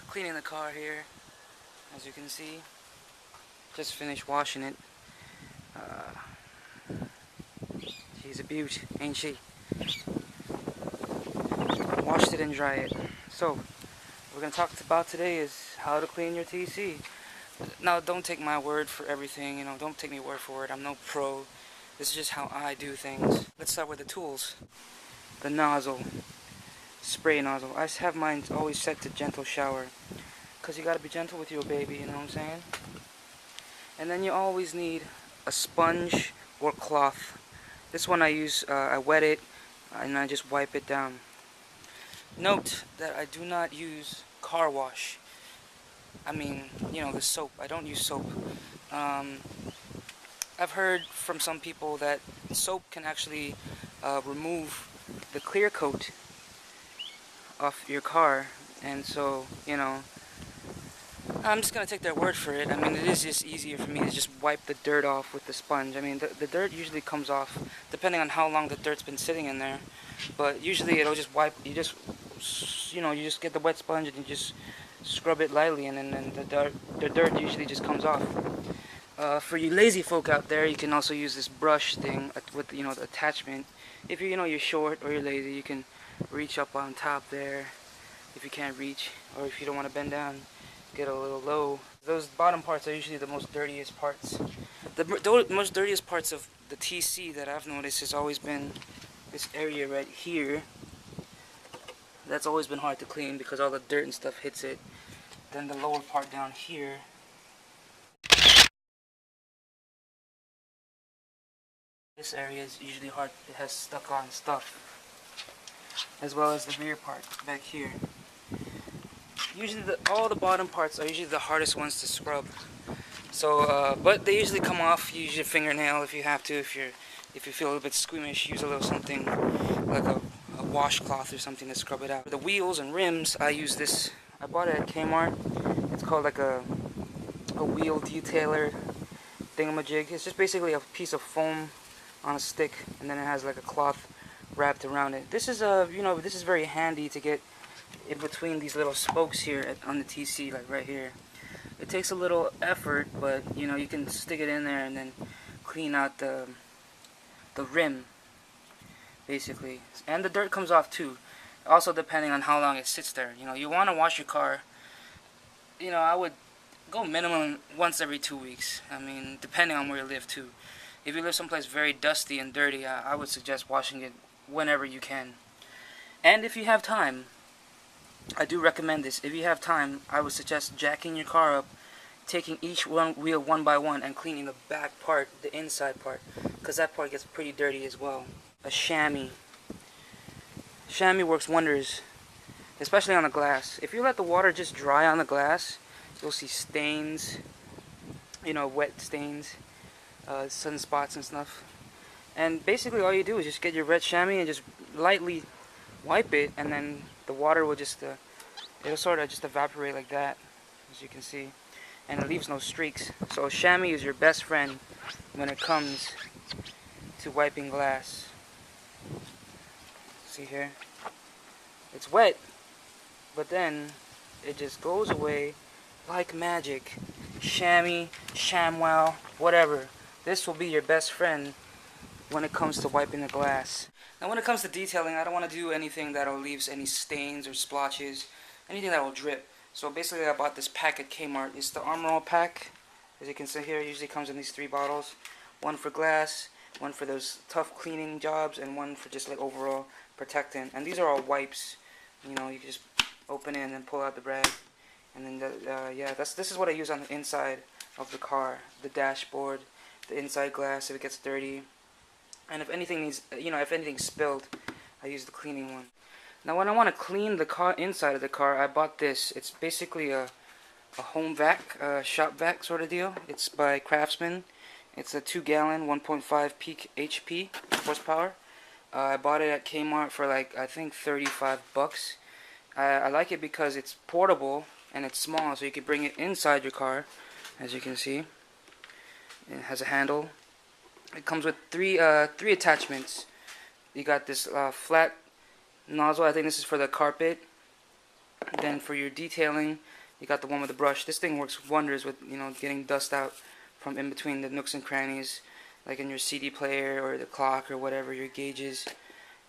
cleaning the car here, as you can see. Just finished washing it. She's a beaut, ain't she? Washed it and dry it. So, what we're going to talk about today is how to clean your TC. Now, don't take my word for everything, don't take me word for word. I'm no pro. This is just how I do things. Let's start with the tools. The nozzle. Spray nozzle. I have mine always set to gentle shower, because you got to be gentle with your baby, you know what I'm saying? And then you always need a sponge or cloth. This one I use, I wet it, and I just wipe it down. Note that I do not use car wash. I mean, the soap. I don't use soap. I've heard from some people that soap can actually remove the clear coat off your car, and so, I'm just going to take their word for it. I mean, it is just easier for me to just wipe the dirt off with the sponge. I mean, the dirt usually comes off depending on how long the dirt's been sitting in there. But usually it'll just wipe, you just get the wet sponge and you just scrub it lightly, and then the dirt usually just comes off. For you lazy folk out there, you can also use this brush thing with, the attachment. If you're short or you're lazy, you can reach up on top there if you can't reach, or if you don't want to bend down, get a little low. Those bottom parts are usually the most dirtiest parts. The most dirtiest parts of the TC that I've noticed has always been this area right here. That's always been hard to clean because all the dirt and stuff hits it. Then the lower part down here. This area is usually hard. It has stuck on stuff. As well as the rear part back here. Usually all the bottom parts are usually the hardest ones to scrub. So, but they usually come off. You use your fingernail if you have to. If you feel a little bit squeamish, use a little something like a washcloth or something to scrub it out. For the wheels and rims, I use this. I bought it at Kmart. It's called like a wheel detailer thingamajig. It's just basically a piece of foam on a stick, and then it has like a cloth wrapped around it. This is this is very handy to get in between these little spokes here on the TC, like right here. It takes a little effort, but you can stick it in there and then clean out the rim, basically. And the dirt comes off too. Also, depending on how long it sits there. You want to wash your car. I would go minimum once every 2 weeks. I mean, depending on where you live too. If you live someplace very dusty and dirty, I would suggest washing it whenever you can. And if you have time, I do recommend this. If you have time, I would suggest jacking your car up, taking each wheel one by one, and cleaning the back part, the inside part, because that part gets pretty dirty as well. A chamois. Chamois works wonders, especially on the glass. If you let the water just dry on the glass, you'll see stains, wet stains, sunspots and stuff. And basically all you do is just get your red chamois and just lightly wipe it, and then the water will just it'll sort of just evaporate like that, as you can see, and it leaves no streaks. So chamois is your best friend when it comes to wiping glass. See here, it's wet, but then it just goes away like magic. Chamois, ShamWow, whatever. This will be your best friend when it comes to wiping the glass. Now when it comes to detailing, I don't want to do anything that will leave any stains or splotches, anything that will drip. So basically I bought this pack at Kmart. It's the Armor All pack. As you can see here, it usually comes in these 3 bottles. One for glass, one for those tough cleaning jobs, and one for just like overall protectant. And these are all wipes. You can just open it and then pull out the rag. And then this is what I use on the inside of the car, the dashboard, the inside glass if it gets dirty. And if anything needs, if anything's spilled, I use the cleaning one. Now when I want to clean the car inside of the car, I bought this. It's basically a home vac, shop vac sort of deal. It's by Craftsman. It's a 2-gallon, 1.5 peak HP horsepower. I bought it at Kmart for like I think $35. I like it because it's portable and it's small, so you can bring it inside your car, as you can see. It has a handle. It comes with three attachments. You got this flat nozzle. I think this is for the carpet. Then for your detailing, you got the one with the brush. This thing works wonders with, you know, getting dust out from in between the nooks and crannies, like in your CD player or the clock or whatever, your gauges.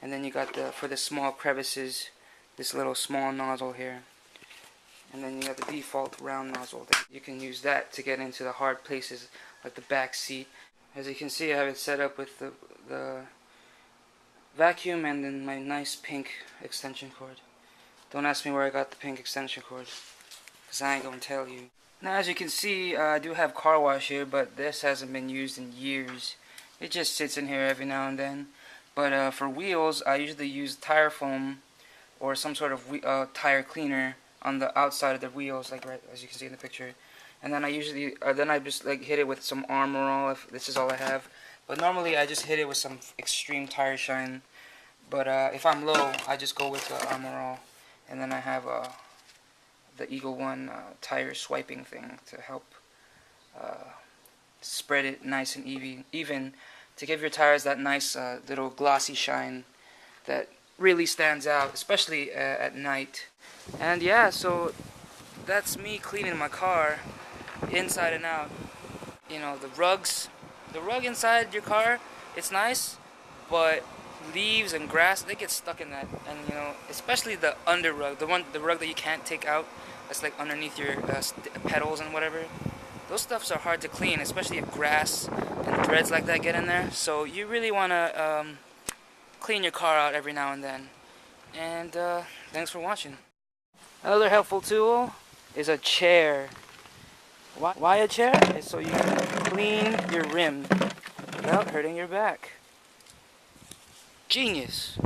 And then you got the, for the small crevices, this little small nozzle here. And then you got the default round nozzle. You can use that to get into the hard places, like the back seat. As you can see, I have it set up with the vacuum and then my nice pink extension cord. Don't ask me where I got the pink extension cord, because I ain't gonna tell you. Now as you can see, I do have car wash here, but this hasn't been used in years. It just sits in here every now and then. But for wheels, I usually use tire foam or some sort of tire cleaner on the outside of the wheels, like right as you can see in the picture. And then I usually, then I just like hit it with some Armor All if this is all I have. But normally I just hit it with some extreme tire shine. But if I'm low, I just go with the Armor All. And then I have the Eagle One tire swiping thing to help spread it nice and even to give your tires that nice little glossy shine that really stands out, especially at night. And yeah, so that's me cleaning my car inside and out. You know, the rug inside your car, it's nice, but leaves and grass, they get stuck in that. And you know, especially the under rug, the rug that you can't take out, that's like underneath your pedals and whatever. Those stuffs are hard to clean, especially if grass and threads like that get in there. So you really want to clean your car out every now and then. And thanks for watching. Another helpful tool is a chair. Why a chair? It's so you can clean your rim without hurting your back. Genius.